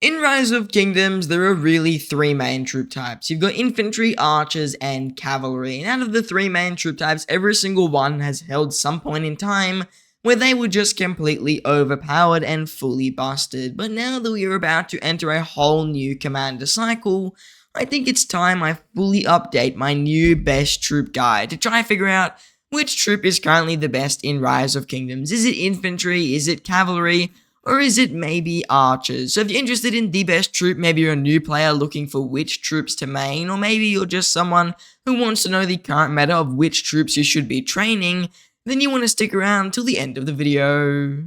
In Rise of Kingdoms, there are really three main troop types. You've got infantry, archers, and cavalry. And out of the three main troop types, every single one has held some point in time where they were just completely overpowered and fully busted. But now that we are about to enter a whole new commander cycle, I think it's time I fully update my new best troop guide to try and figure out which troop is currently the best in Rise of Kingdoms. Is it infantry? Is it cavalry? Or is it maybe archers? So if you're interested in the best troop, maybe you're a new player looking for which troops to main, or maybe you're just someone who wants to know the current meta of which troops you should be training, then you want to stick around till the end of the video.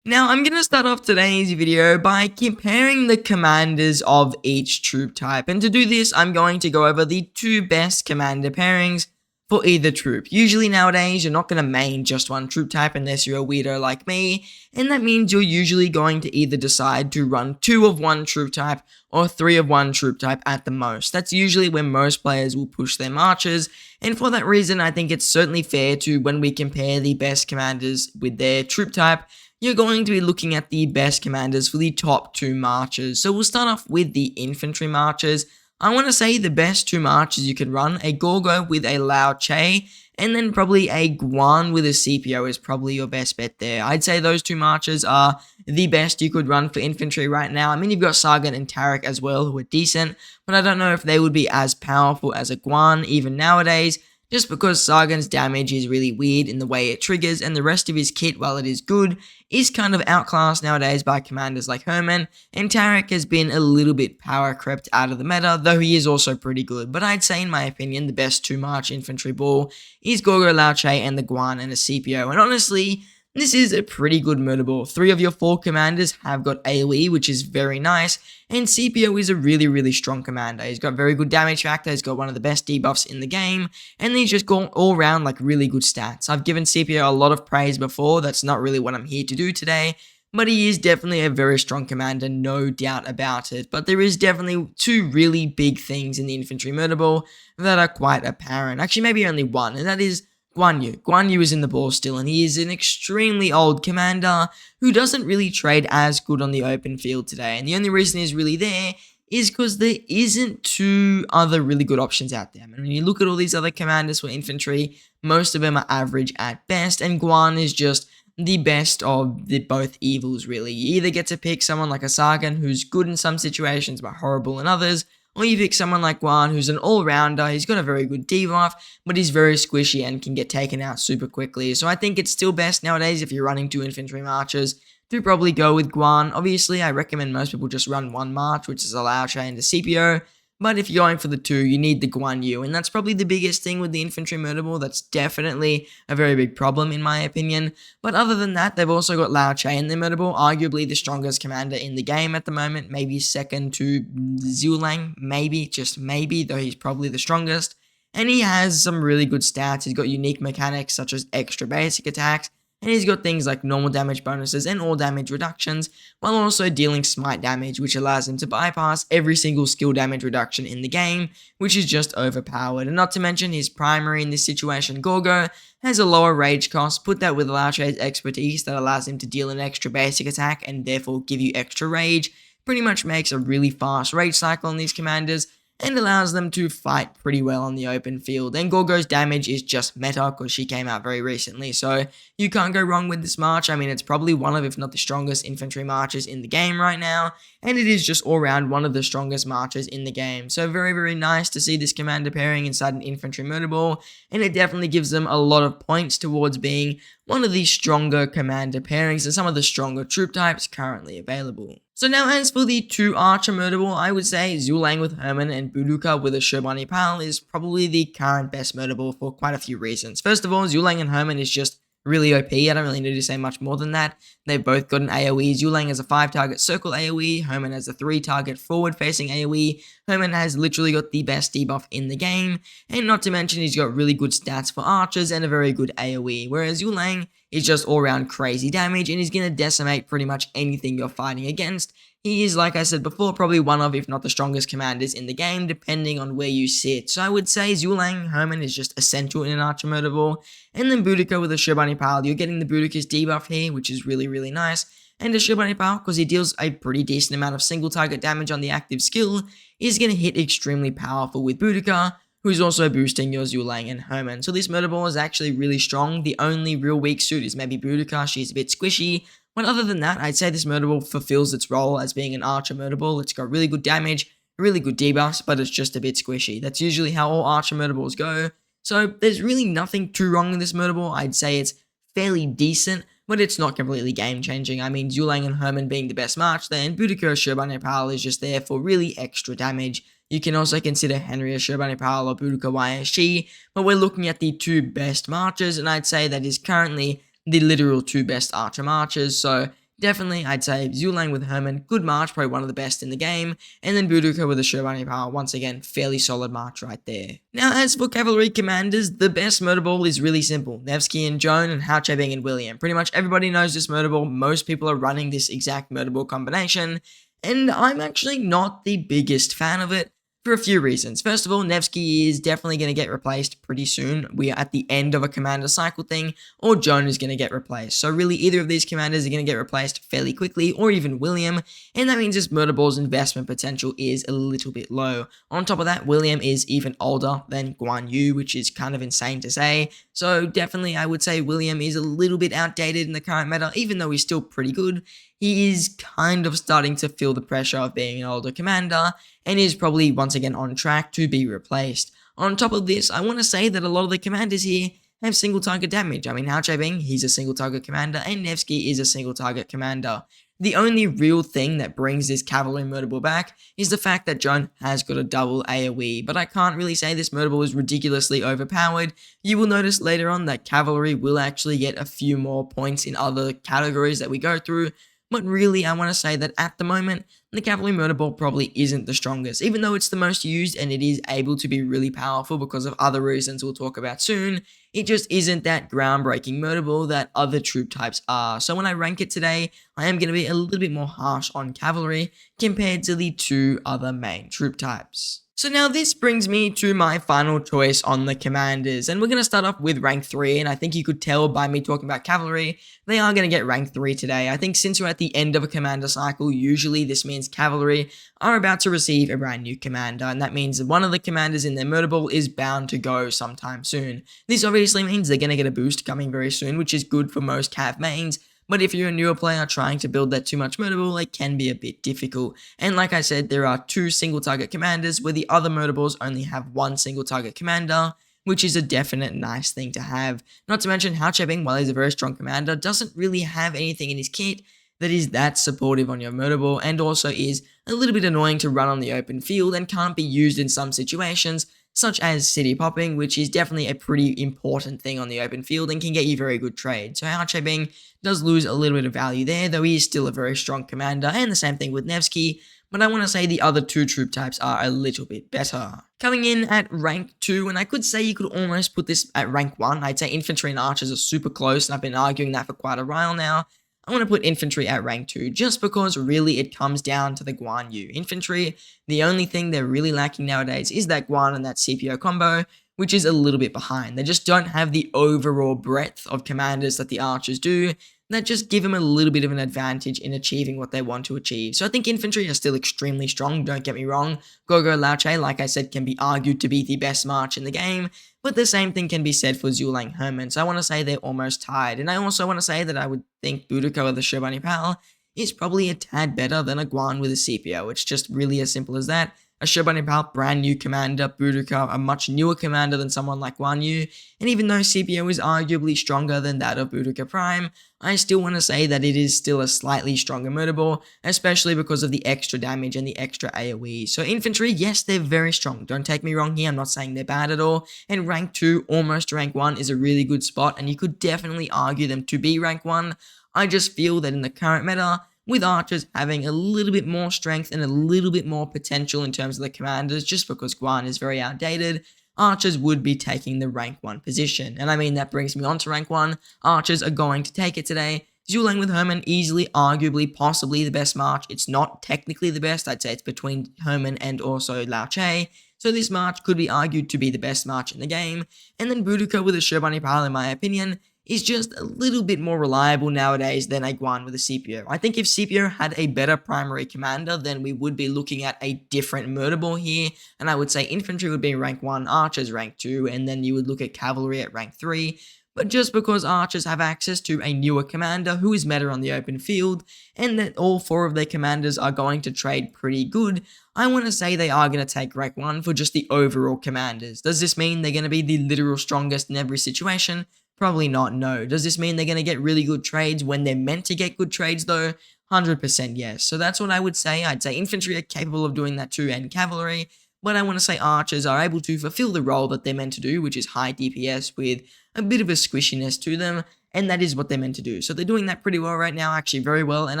Now, I'm going to start off today's video by comparing the commanders of each troop type, and to do this, I'm going to go over the two best commander pairings for either troop. Usually nowadays, you're not going to main just one troop type unless you're a weirdo like me, and that means you're usually going to either decide to run 2 of one troop type or 3 of one troop type at the most. That's usually where most players will push their marches, and for that reason, I think it's certainly fair to, when we compare the best commanders with their troop type, you're going to be looking at the best commanders for the top 2 marches. So we'll start off with the infantry marches. I want to say the best 2 marches you can run, a Gorgo with a Lao Che, and then probably a Guan with a CPO is probably your best bet there. I'd say those 2 marches are the best you could run for infantry right now. I mean, you've got Sargon and Tarek as well, who are decent, but I don't know if they would be as powerful as a Guan even nowadays, just because Sargon's damage is really weird in the way it triggers, and the rest of his kit, while it is good, is kind of outclassed nowadays by commanders like Herman, and Tarek has been a little bit power crept out of the meta, though he is also pretty good. But I'd say, in my opinion, the best 2 March infantry ball is Gorgo Lao Che and the Guan and a CPO, and honestly, this is a pretty good murder ball. 3 of your 4 commanders have got AoE, which is very nice, and CPO is a really strong commander. He's got very good damage factor, he's got one of the best debuffs in the game, and he's just got all around like really good stats. I've given CPO a lot of praise before, that's not really what I'm here to do today, but he is definitely a very strong commander, no doubt about it. But there is definitely 2 really big things in the infantry murder ball that are quite apparent. Actually, maybe only one, and that is Guan Yu. Guan Yu is in the ball still, and he is an extremely old commander who doesn't really trade as good on the open field today. And the only reason he's really there is because there isn't 2 other really good options out there. And when you look at all these other commanders for infantry, most of them are average at best, and Guan is just the best of the both evils, really. You either get to pick someone like a Sargon, who's good in some situations but horrible in others, or you pick someone like Guan, who's an all-rounder. He's got a very good debuff, but he's very squishy and can get taken out super quickly. So I think it's still best nowadays, if you're running 2 infantry marches, to probably go with Guan. Obviously, I recommend most people just run 1 march, which is a Lao Che and a CPO. But if you're going for the 2, you need the Guan Yu, and that's probably the biggest thing with the infantry murder ball. That's definitely a very big problem in my opinion. But other than that, they've also got Lao Che in the murder ball, arguably the strongest commander in the game at the moment, maybe second to Zulang, maybe, just maybe, though he's probably the strongest. And he has some really good stats. He's got unique mechanics such as extra basic attacks, and he's got things like normal damage bonuses and all damage reductions, while also dealing smite damage, which allows him to bypass every single skill damage reduction in the game, which is just overpowered. And not to mention, his primary in this situation, Gorgo, has a lower rage cost. Put that with Lao Che's expertise that allows him to deal an extra basic attack and therefore give you extra rage, pretty much makes a really fast rage cycle on these commanders, and allows them to fight pretty well on the open field. And Gorgo's damage is just meta because she came out very recently, so you can't go wrong with this march. I mean, it's probably one of, if not the strongest infantry marches in the game right now, and it is just all around one of the strongest marches in the game. So very nice to see this commander pairing inside an infantry murder ball, and it definitely gives them a lot of points towards being one of the stronger commander pairings and some of the stronger troop types currently available. So now, as for the 2 archer murder ball, I would say Zulang with Herman and Buduka with a Shobani Pal is probably the current best murder ball for quite a few reasons. First of all, Zulang and Herman is just really OP. I don't really need to say much more than that. They've both got an AoE. Zulang has a 5-target circle AoE. Herman has a 3-target forward-facing AoE. Herman has literally got the best debuff in the game. And not to mention, he's got really good stats for archers and a very good AoE. Whereas Zulang is just all-around crazy damage and he's going to decimate pretty much anything you're fighting against. He is, like I said before, probably one of, if not the strongest commanders in the game, depending on where you sit. So I would say Zulang Herman is just essential in an archer murder ball. And then Boudica with a Shobani Pal, you're getting the Boudica's debuff here, which is really nice. and a Shibane Power, because he deals a pretty decent amount of single target damage on the active skill, is going to hit extremely powerful with Boudica, who's also boosting your Zulang and Herman. So this murder ball is actually really strong. The only real weak suit is maybe Boudica. She's a bit squishy. But other than that, I'd say this murder ball fulfills its role as being an archer murder ball. It's got really good damage, really good debuffs, but it's just a bit squishy. That's usually how all archer murder balls go. So there's really nothing too wrong with this murder ball. I'd say it's fairly decent, but it's not completely game-changing. I mean, Zulang and Herman being the best match there, and Boudica Shobane Powell is just there for really extra damage. You can also consider Henry a Shobane Powell or Boudica YSG, but we're looking at the two best marchers, and I'd say that is currently the literal two best archer marchers, so definitely, I'd say Zulang with Herman, good march, probably one of the best in the game, and then Boudica with a Shobane Power, once again, fairly solid march right there. Now, as for Cavalry Commanders, the best murder ball is really simple. Nevsky and Joan and Hao Bing and William. Pretty much everybody knows this murder ball, most people are running this exact murder ball combination, and I'm actually not the biggest fan of it. For a few reasons. First of all, Nevsky is definitely going to get replaced pretty soon. We are at the end of a commander cycle thing, or Joan is going to get replaced. So really, either of these commanders are going to get replaced fairly quickly, or even William, and that means this murder ball's investment potential is a little bit low. On top of that, William is even older than Guan Yu, which is kind of insane to say. So definitely, I would say William is a little bit outdated in the current meta, even though he's still pretty good. He is kind of starting to feel the pressure of being an older commander, and is probably once again on track to be replaced. On top of this, I want to say that a lot of the commanders here have single target damage. I mean, Hao Bing, he's a single target commander, and Nevsky is a single target commander. The only real thing that brings this Cavalry murder ball back is the fact that Joan has got a double AoE, but I can't really say this murder ball is ridiculously overpowered. You will notice later on that Cavalry will actually get a few more points in other categories that we go through, but really I want to say that at the moment, the Cavalry murder ball probably isn't the strongest, even though it's the most used and it is able to be really powerful because of other reasons we'll talk about soon. It just isn't that groundbreaking murder ball that other troop types are. So when I rank it today, I am going to be a little bit more harsh on Cavalry compared to the two other main troop types. So now this brings me to my final choice on the commanders, and we're going to start off with rank 3, and I think you could tell by me talking about Cavalry, they are going to get rank 3 today. I think since we're at the end of a commander cycle, usually this means Cavalry are about to receive a brand new commander, and that means that one of the commanders in their murder ball is bound to go sometime soon. This obviously means they're going to get a boost coming very soon, which is good for most Cav mains. But if you're a newer player trying to build that too much murder ball, it can be a bit difficult. And like I said, there are two single target commanders where the other murder balls only have one single target commander, which is a definite nice thing to have. Not to mention Hao Bing, while he's a very strong commander, doesn't really have anything in his kit that is that supportive on your murder ball, and also is a little bit annoying to run on the open field and can't be used in some situations, such as city popping, which is definitely a pretty important thing on the open field and can get you very good trade. So Hao Bing does lose a little bit of value there, though he is still a very strong commander, and the same thing with Nevsky, but I want to say the other two troop types are a little bit better. Coming in at rank 2, and I could say you could almost put this at rank 1, I'd say infantry and archers are super close, and I've been arguing that for quite a while now. I want to put infantry at rank 2, just because really it comes down to the Guan Yu. Infantry, the only thing they're really lacking nowadays is that Guan and that CPO combo, which is a little bit behind. They just don't have the overall breadth of commanders that the archers do, that just give them a little bit of an advantage in achieving what they want to achieve. So I think infantry are still extremely strong, don't get me wrong. Gogo Lao Che, like I said, can be argued to be the best march in the game, but the same thing can be said for Zulang Herman, so I want to say they're almost tied. And I also want to say that I would think Boudica with a Shobani Pal is probably a tad better than a Guan with a CPO. It's just really as simple as that. A Shobani Pal, brand new commander, Boudica, a much newer commander than someone like Guan Yu, and even though CPO is arguably stronger than that of Boudica Prime, I still want to say that it is still a slightly stronger murder ball, especially because of the extra damage and the extra AoE. So infantry, yes, they're very strong, don't take me wrong here, I'm not saying they're bad at all, and rank 2, almost rank 1 is a really good spot, and you could definitely argue them to be rank 1. I just feel that in the current meta, with archers having a little bit more strength and a little bit more potential in terms of the commanders, just because Guan is very outdated, archers would be taking the rank 1 position. And I mean, that brings me on to rank 1. Archers are going to take it today. Zulang with Herman, easily, arguably, possibly the best march. It's not technically the best. I'd say it's between Herman and also Lao Che. So this march could be argued to be the best march in the game. And then Boudica with a Shobani Pal, in my opinion, is just a little bit more reliable nowadays than a Guan with a CPO. I think if CPO had a better primary commander, then we would be looking at a different murder ball here, and I would say infantry would be rank 1, archers rank 2, and then you would look at cavalry at rank 3. But just because archers have access to a newer commander who is meta on the open field, and that all 4 of their commanders are going to trade pretty good, I want to say they are going to take rank 1 for just the overall commanders. Does this mean they're going to be the literal strongest in every situation? Probably not, no. Does this mean they're going to get really good trades when they're meant to get good trades though? 100% yes. So that's what I would say. I'd say infantry are capable of doing that too, and cavalry. But I want to say archers are able to fulfill the role that they're meant to do, which is high DPS with a bit of a squishiness to them, and that is what they're meant to do. So they're doing that pretty well right now, actually very well, and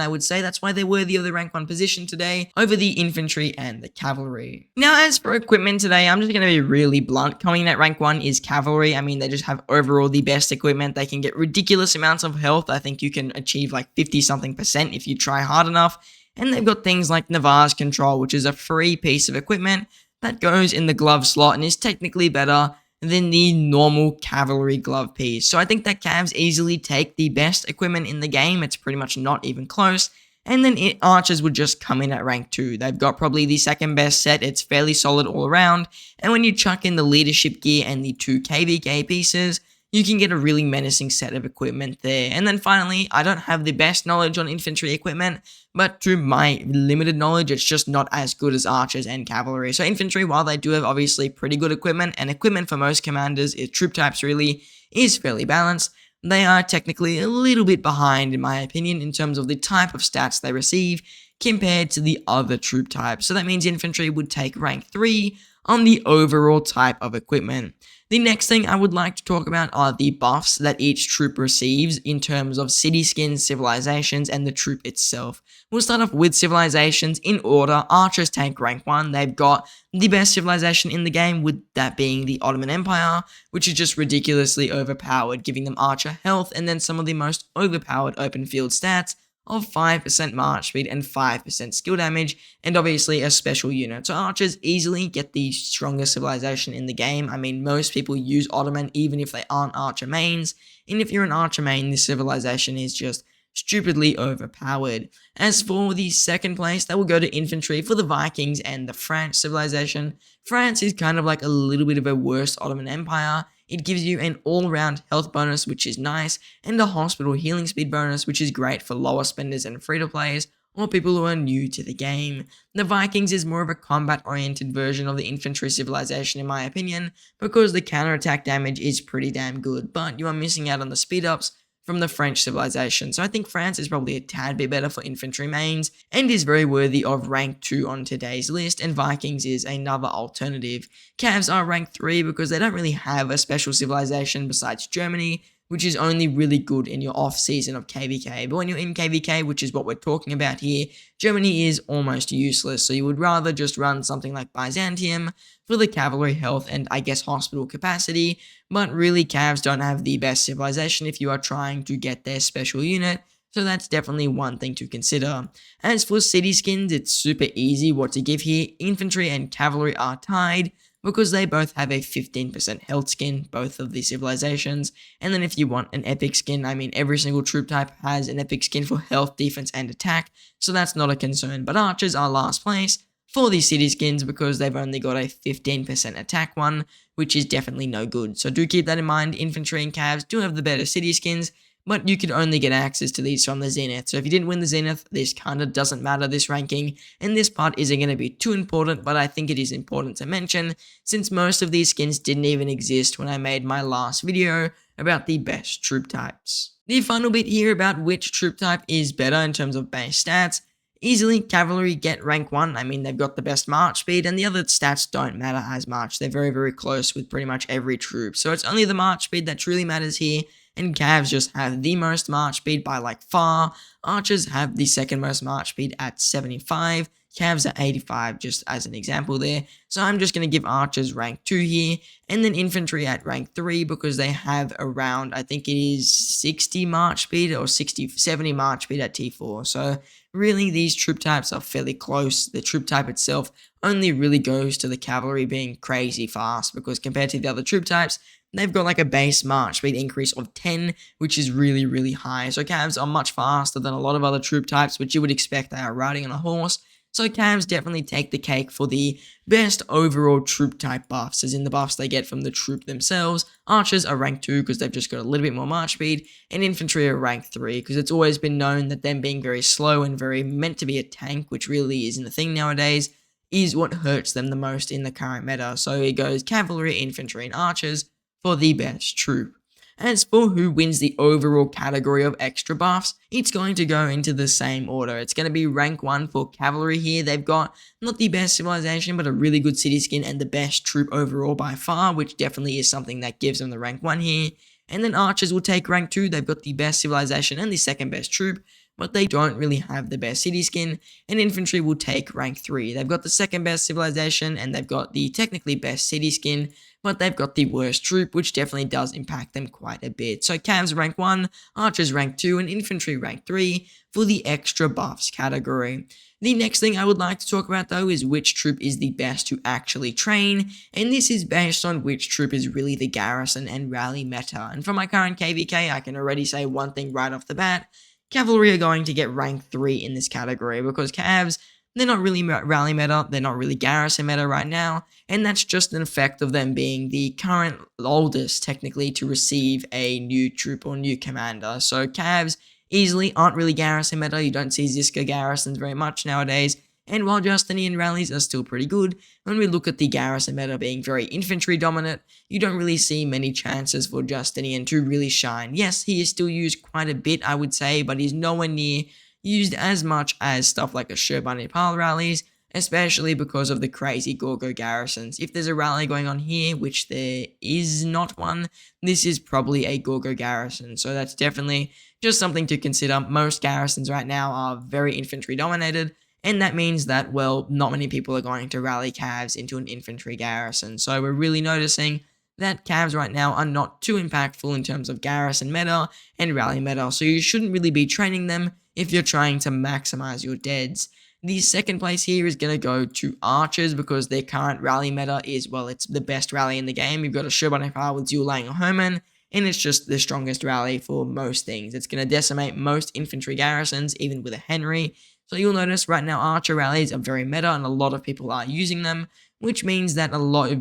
I would say that's why they're worthy of the rank 1 position today over the infantry and the cavalry. Now, as for equipment today, I'm just going to be really blunt. Coming in at rank 1 is cavalry. I mean, they just have overall the best equipment. They can get ridiculous amounts of health. I think you can achieve like 50-something% if you try hard enough. And they've got things like Navarre's Control, which is a free piece of equipment that goes in the glove slot and is technically better than the normal cavalry glove piece. So I think that Cavs easily take the best equipment in the game. It's pretty much not even close. And then archers would just come in at rank 2. They've got probably the second best set. It's fairly solid all around. And when you chuck in the leadership gear and the 2 KVK pieces, you can get a really menacing set of equipment there. And then finally, I don't have the best knowledge on infantry equipment, but to my limited knowledge, it's just not as good as archers and cavalry. So infantry, while they do have obviously pretty good equipment, and equipment for most commanders, troop types really, is fairly balanced, they are technically a little bit behind, in my opinion, in terms of the type of stats they receive compared to the other troop types. So that means infantry would take rank 3 on the overall type of equipment. The next thing I would like to talk about are the buffs that each troop receives in terms of city skins, civilizations, and the troop itself. We'll start off with civilizations in order. Archers take rank 1. They've got the best civilization in the game, with that being the Ottoman Empire, which is just ridiculously overpowered, giving them archer health and then some of the most overpowered open field stats of 5% march speed and 5% skill damage, and obviously a special unit. So archers easily get the strongest civilization in the game. I mean, most people use Ottoman even if they aren't archer mains, and if you're an archer main, this civilization is just stupidly overpowered. As for the second place, that will go to infantry for the Vikings and the French civilization. France is kind of like a little bit of a worse Ottoman Empire. It gives you an all-round health bonus, which is nice, and a hospital healing speed bonus, which is great for lower spenders and free-to-players, or people who are new to the game. The Vikings is more of a combat-oriented version of the infantry civilization in my opinion, because the counterattack damage is pretty damn good, but you are missing out on the speed-ups from the French civilization. So I think France is probably a tad bit better for infantry mains and is very worthy of rank 2 on today's list, and Vikings is another alternative. Cavs are rank 3 because they don't really have a special civilization besides Germany, which is only really good in your off season of KVK. But when you're in KVK, which is what we're talking about here, Germany is almost useless, so you would rather just run something like Byzantium for the cavalry health and I guess hospital capacity, but really Cavs don't have the best civilization if you are trying to get their special unit, so that's definitely one thing to consider. As for city skins, it's super easy what to give here. Infantry and cavalry are tied, because they both have a 15% health skin, both of the civilizations. And then if you want an epic skin, I mean every single troop type has an epic skin for health, defense, and attack, so that's not a concern. But archers are last place for the city skins because they've only got a 15% attack one, which is definitely no good. So do keep that in mind. Infantry and Cavs do have the better city skins, but you could only get access to these from the Zenith. So if you didn't win the Zenith, this kind of doesn't matter, this ranking, and this part isn't going to be too important, but I think it is important to mention, since most of these skins didn't even exist when I made my last video about the best troop types. The final bit here about which troop type is better in terms of base stats. Easily, cavalry get rank 1, I mean they've got the best march speed, and the other stats don't matter as much. They're very, very close with pretty much every troop, so it's only the march speed that truly matters here, and Cavs just have the most march speed by like far. Archers have the second most march speed at 75, Cavs at 85, just as an example there. So I'm just going to give archers rank 2 here, and then infantry at rank 3 because they have around, I think it is 60 march speed or 70 march speed at T4. So really these troop types are fairly close. The troop type itself only really goes to the cavalry being crazy fast, because compared to the other troop types, they've got like a base march speed increase of 10, which is really, really high. So Cavs are much faster than a lot of other troop types, which you would expect they are riding on a horse. So Cavs definitely take the cake for the best overall troop type buffs, as in the buffs they get from the troop themselves. Archers are rank 2 because they've just got a little bit more march speed, and infantry are rank 3 because it's always been known that them being very slow and very meant to be a tank, which really isn't a thing nowadays, is what hurts them the most in the current meta. So it goes cavalry, infantry, and archers for the best troop. As for who wins the overall category of extra buffs, it's going to go into the same order. It's going to be rank 1 for cavalry here. They've got not the best civilization, but a really good city skin and the best troop overall by far, which definitely is something that gives them the rank 1 here. And then archers will take rank 2. They've got the best civilization and the second best troop, but they don't really have the best city skin. And infantry will take rank 3. They've got the second best civilization and they've got the technically best city skin, but they've got the worst troop, which definitely does impact them quite a bit. So Cavs rank 1, archers rank 2, and infantry rank 3 for the extra buffs category. The next thing I would like to talk about though is which troop is the best to actually train, and this is based on which troop is really the garrison and rally meta. And for my current KVK, I can already say one thing right off the bat: cavalry are going to get rank 3 in this category because Cavs, they're not really rally meta, they're not really garrison meta right now, and that's just an effect of them being the current oldest, technically, to receive a new troop or new commander. So Cavs easily aren't really garrison meta. You don't see Ziska garrisons very much nowadays, and while Justinian rallies are still pretty good, when we look at the garrison meta being very infantry dominant, you don't really see many chances for Justinian to really shine. Yes, he is still used quite a bit, I would say, but he's nowhere near used as much as stuff like a Sherban Nepal rallies, especially because of the crazy Gorgo garrisons. If there's a rally going on here, which there is not one, this is probably a Gorgo garrison, so that's definitely just something to consider. Most garrisons right now are very infantry dominated, and that means that, well, not many people are going to rally Cavs into an infantry garrison. So we're really noticing that Cavs right now are not too impactful in terms of garrison meta and rally meta, so you shouldn't really be training them if you're trying to maximize your deads. The second place here is going to go to archers because their current rally meta is, well, it's the best rally in the game. You've got a Sherban Nepal with dual laying a Herman, and it's just the strongest rally for most things. It's going to decimate most infantry garrisons, even with a Henry. So you'll notice right now archer rallies are very meta and a lot of people are using them, which means that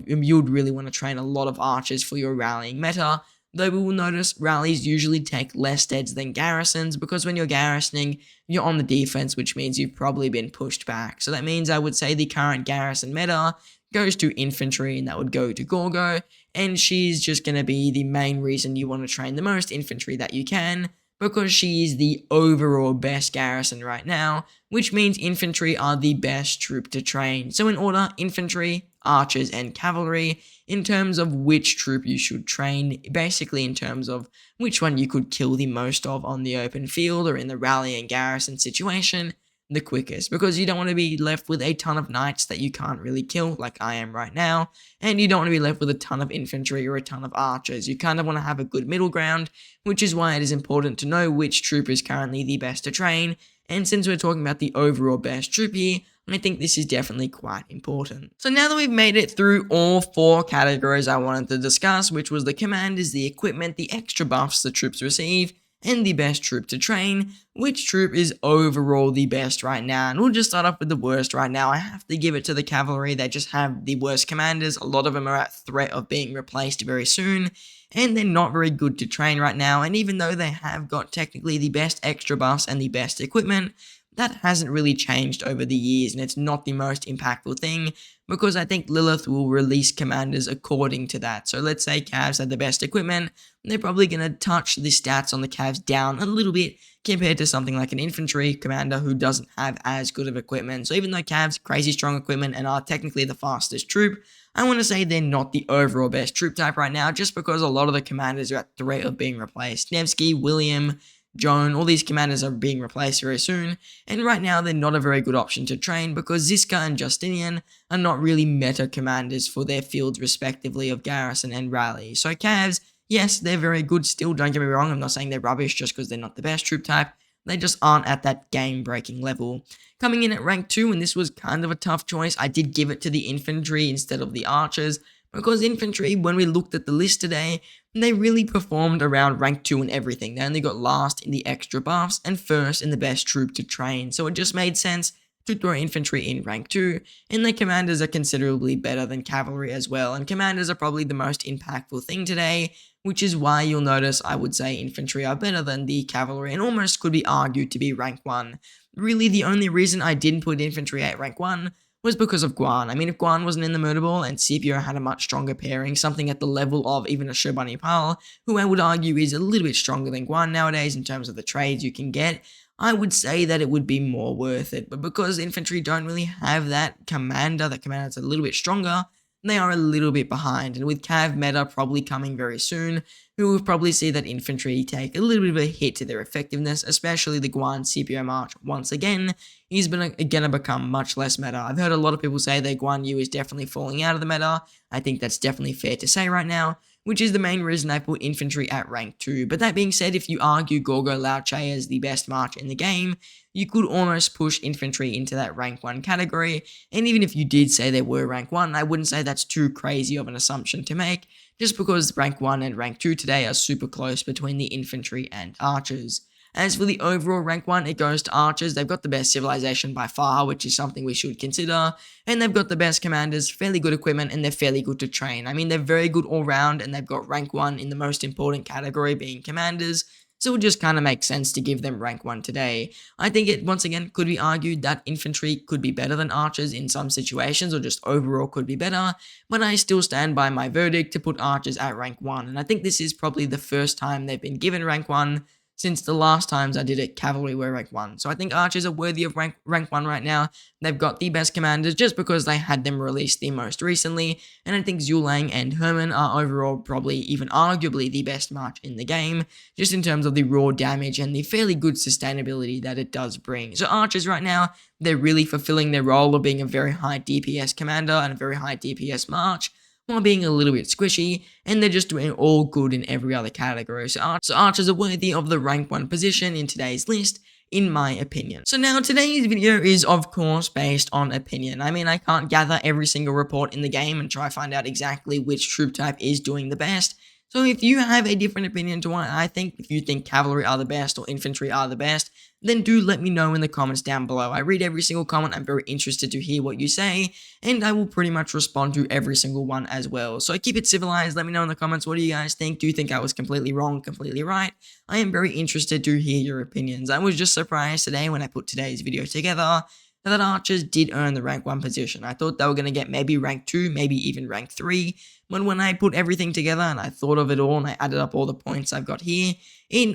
you'd really want to train a lot of archers for your rallying meta. Though we will notice rallies usually take less deads than garrisons because when you're garrisoning, you're on the defense, which means you've probably been pushed back. So that means I would say the current garrison meta goes to infantry, and that would go to Gorgo, and she's just going to be the main reason you want to train the most infantry that you can, because she is the overall best garrison right now, which means infantry are the best troop to train. So in order, infantry, archers, and cavalry, in terms of which troop you should train, basically in terms of which one you could kill the most of on the open field or in the rally and garrison situation the quickest, because you don't want to be left with a ton of knights that you can't really kill like I am right now, and you don't want to be left with a ton of infantry or a ton of archers. You kind of want to have a good middle ground, which is why it is important to know which troop is currently the best to train. And since we're talking about the overall best troop here, I think this is definitely quite important. So now that we've made it through all 4 categories I wanted to discuss, which was the commanders, the equipment, the extra buffs the troops receive, and the best troop to train, which troop is overall the best right now? And we'll just start off with the worst right now. I have to give it to the cavalry. They just have the worst commanders. A lot of them are at threat of being replaced very soon, and they're not very good to train right now. And even though they have got technically the best extra buffs and the best equipment, that hasn't really changed over the years, and it's not the most impactful thing, because I think Lilith will release commanders according to that. So let's say Cavs had the best equipment, they're probably going to touch the stats on the Cavs down a little bit compared to something like an infantry commander who doesn't have as good of equipment. So even though Cavs crazy strong equipment and are technically the fastest troop, I want to say they're not the overall best troop type right now, just because a lot of the commanders are at threat of being replaced. Nevsky, William, Joan, all these commanders are being replaced very soon, and right now they're not a very good option to train because Ziska and Justinian are not really meta commanders for their fields respectively of garrison and rally. So Cavs, yes, they're very good still, don't get me wrong, I'm not saying they're rubbish just because they're not the best troop type, they just aren't at that game-breaking level. Coming in at rank 2, and this was kind of a tough choice, I did give it to the infantry instead of the archers, Because infantry, when we looked at the list today, they really performed around rank 2 and everything. They only got last in the extra buffs and first in the best troop to train, so it just made sense to throw infantry in rank 2, and the commanders are considerably better than cavalry as well, and commanders are probably the most impactful thing today, which is why you'll notice I would say infantry are better than the cavalry and almost could be argued to be rank 1. Really, the only reason I didn't put infantry at rank 1 was because of Guan. I mean, if Guan wasn't in the murder ball and Scipio had a much stronger pairing, something at the level of even a Shobani Pal, who I would argue is a little bit stronger than Guan nowadays in terms of the trades you can get, I would say that it would be more worth it. But because infantry don't really have that commander that's a little bit stronger, they are a little bit behind. And with Cav meta probably coming very soon, we will probably see that infantry take a little bit of a hit to their effectiveness, especially the Guan Scipio march once again. He's gonna become much less meta. I've heard a lot of people say that Guan Yu is definitely falling out of the meta. I think that's definitely fair to say right now, which is the main reason I put infantry at rank 2. But that being said, if you argue Gorgo Lao Che as the best march in the game, you could almost push infantry into that rank 1 category, and even if you did say they were rank 1, I wouldn't say that's too crazy of an assumption to make, just because rank 1 and rank 2 today are super close between the infantry and archers. As for the overall rank 1, it goes to archers. They've got the best civilization by far, which is something we should consider, and they've got the best commanders, fairly good equipment, and they're fairly good to train. I mean, they're very good all round, and they've got rank 1 in the most important category being commanders, so it just kind of makes sense to give them rank 1 today. I think it, once again, could be argued that infantry could be better than archers in some situations, or just overall could be better, but I still stand by my verdict to put archers at rank 1, and I think this is probably the first time they've been given rank 1 since the last times I did it, cavalry were rank 1. So I think archers are worthy of rank 1 right now. They've got the best commanders just because they had them released the most recently, and I think Zulang and Herman are overall probably even arguably the best march in the game, just in terms of the raw damage and the fairly good sustainability that it does bring. So archers right now, they're really fulfilling their role of being a very high DPS commander and a very high DPS march, while being a little bit squishy, and they're just doing all good in every other category. So archers are worthy of the rank 1 position in today's list, in my opinion. So now today's video is of course based on opinion. I mean, I can't gather every single report in the game and try to find out exactly which troop type is doing the best. So if you have a different opinion to what I think, if you think cavalry are the best or infantry are the best, then do let me know in the comments down below. I read every single comment, I'm very interested to hear what you say, and I will pretty much respond to every single one as well. So keep it civilized, let me know in the comments, what do you guys think? Do you think I was completely wrong, completely right? I am very interested to hear your opinions. I was just surprised today when I put today's video together that archers did earn the rank 1 position. I thought they were going to get maybe rank 2, maybe even rank 3, but when I put everything together and I thought of it all and I added up all the points I've got here,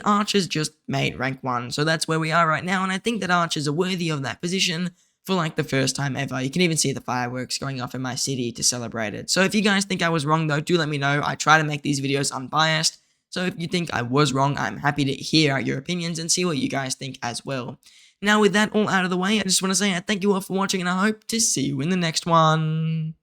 archers just made rank 1. So that's where we are right now, and I think that archers are worthy of that position for like the first time ever. You can even see the fireworks going off in my city to celebrate it. So if you guys think I was wrong though, do let me know. I try to make these videos unbiased, so if you think I was wrong, I'm happy to hear out your opinions and see what you guys think as well. Now with that all out of the way, I just want to say thank you all for watching, and I hope to see you in the next one.